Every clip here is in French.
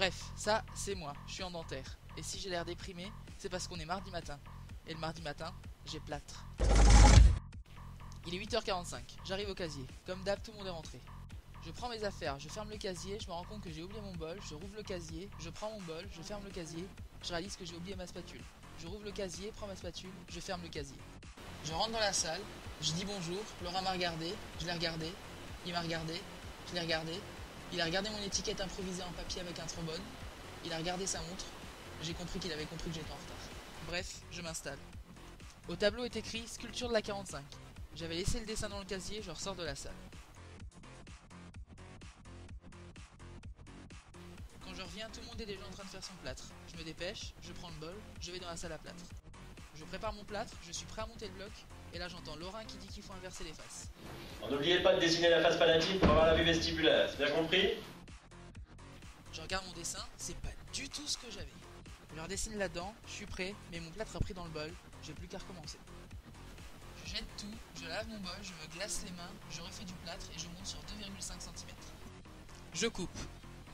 Bref, ça, c'est moi, je suis en dentaire. Et si j'ai l'air déprimé, c'est parce qu'on est mardi matin. Et le mardi matin, j'ai plâtre. Il est 8h45, j'arrive au casier. Comme d'hab, tout le monde est rentré. Je prends mes affaires, je ferme le casier, je me rends compte que j'ai oublié mon bol, je rouvre le casier, je prends mon bol, je ferme le casier, je réalise que j'ai oublié ma spatule. Je rouvre le casier, prends ma spatule, je ferme le casier. Je rentre dans la salle, je dis bonjour, Laurent m'a regardé, je l'ai regardé, il m'a regardé, je l'ai regardé, il a regardé mon étiquette improvisée en papier avec un trombone, il a regardé sa montre, j'ai compris qu'il avait compris que j'étais en retard. Bref, je m'installe. Au tableau est écrit sculpture de la 45. J'avais laissé le dessin dans le casier, je ressors de la salle. Quand je reviens, tout le monde est déjà en train de faire son plâtre. Je me dépêche, je prends le bol, je vais dans la salle à plâtre. Je prépare mon plâtre, je suis prêt à monter le bloc, et là j'entends Laurent qui dit qu'il faut inverser les faces. N'oubliez pas de dessiner la face palatine pour avoir la vue vestibulaire, c'est bien compris? Je regarde mon dessin, c'est pas du tout ce que j'avais. Je redessine là-dedans, je suis prêt, mais mon plâtre a pris dans le bol, j'ai plus qu'à recommencer. Je jette tout, je lave mon bol, je me glace les mains, je refais du plâtre et je monte sur 2,5 cm. Je coupe.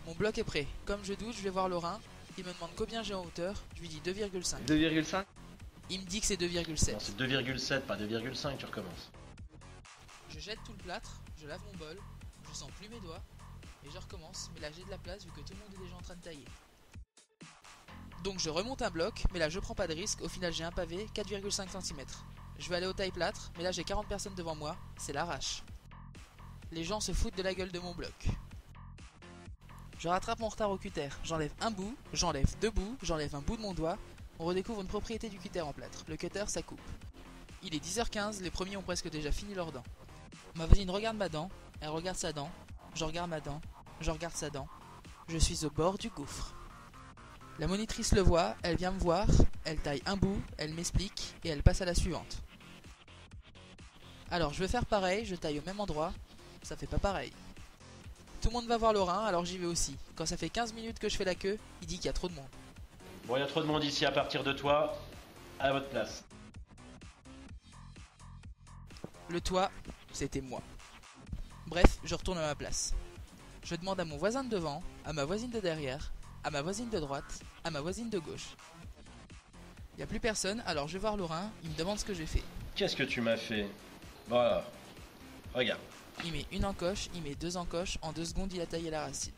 Mon bloc est prêt. Comme je doute, je vais voir Laurent. Il me demande combien j'ai en hauteur. Je lui dis 2,5. 2,5? Il me dit que c'est 2,7. Non, c'est 2,7, pas 2,5, tu recommences. Je jette tout le plâtre, je lave mon bol, je sens plus mes doigts, et je recommence, mais là j'ai de la place vu que tout le monde est déjà en train de tailler. Donc je remonte un bloc, mais là je prends pas de risque, au final j'ai un pavé, 4,5 cm. Je vais aller au taille plâtre, mais là j'ai 40 personnes devant moi, c'est l'arrache. Les gens se foutent de la gueule de mon bloc. Je rattrape mon retard au cutter, j'enlève un bout, j'enlève deux bouts, j'enlève un bout de mon doigt, on redécouvre une propriété du cutter en plâtre, le cutter ça coupe. Il est 10h15, les premiers ont presque déjà fini leurs dents. Ma voisine regarde ma dent, elle regarde sa dent, je regarde ma dent, je regarde sa dent. Je suis au bord du gouffre. La monitrice le voit, elle vient me voir, elle taille un bout, elle m'explique et elle passe à la suivante. Alors je vais faire pareil, je taille au même endroit, ça fait pas pareil. Tout le monde va voir Laurent, alors j'y vais aussi. Quand ça fait 15 minutes que je fais la queue, il dit qu'il y a trop de monde. Bon, il y a trop de monde ici à partir de toi, à votre place. Le toit, c'était moi. Bref, je retourne à ma place. Je demande à mon voisin de devant, à ma voisine de derrière, à ma voisine de droite, à ma voisine de gauche. Il n'y a plus personne, alors je vais voir Laurent, il me demande ce que j'ai fait. Qu'est-ce que tu m'as fait? Voilà. Regarde. Il met une encoche, il met deux encoches, en 2 secondes il a taillé la racine.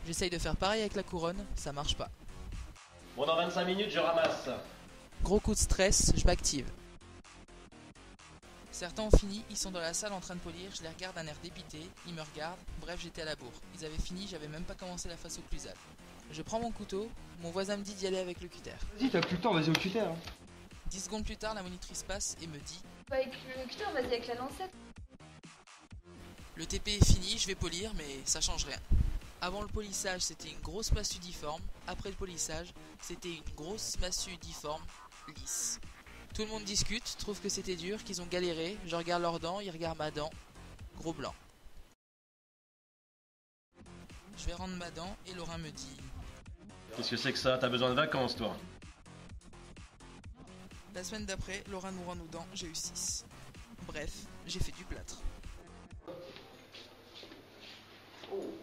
J'essaye de faire pareil avec la couronne, ça marche pas. Bon, dans 25 minutes, je ramasse. Gros coup de stress, je m'active. Certains ont fini, ils sont dans la salle en train de polir, je les regarde d'un air dépité, ils me regardent, bref j'étais à la bourre. Ils avaient fini, j'avais même pas commencé la face occlusale. Je prends mon couteau, mon voisin me dit d'y aller avec le cutter. Vas-y, t'as plus le temps, vas-y au cutter. 10 secondes plus tard, la monitrice passe et me dit Pas avec le cutter, vas-y avec la lancette. le TP est fini, je vais polir, mais ça change rien. Avant le polissage, c'était une grosse massue difforme. Après le polissage, c'était une grosse massue difforme, lisse. Tout le monde discute, trouve que c'était dur, qu'ils ont galéré. Je regarde leurs dents, ils regardent ma dent. Gros blanc. Je vais rendre ma dent et Laurent me dit Qu'est-ce que c'est que ça? T'as besoin de vacances, toi? la semaine d'après, Laurent nous rend nos dents, j'ai eu 6. Bref, j'ai fait du plâtre. Oh.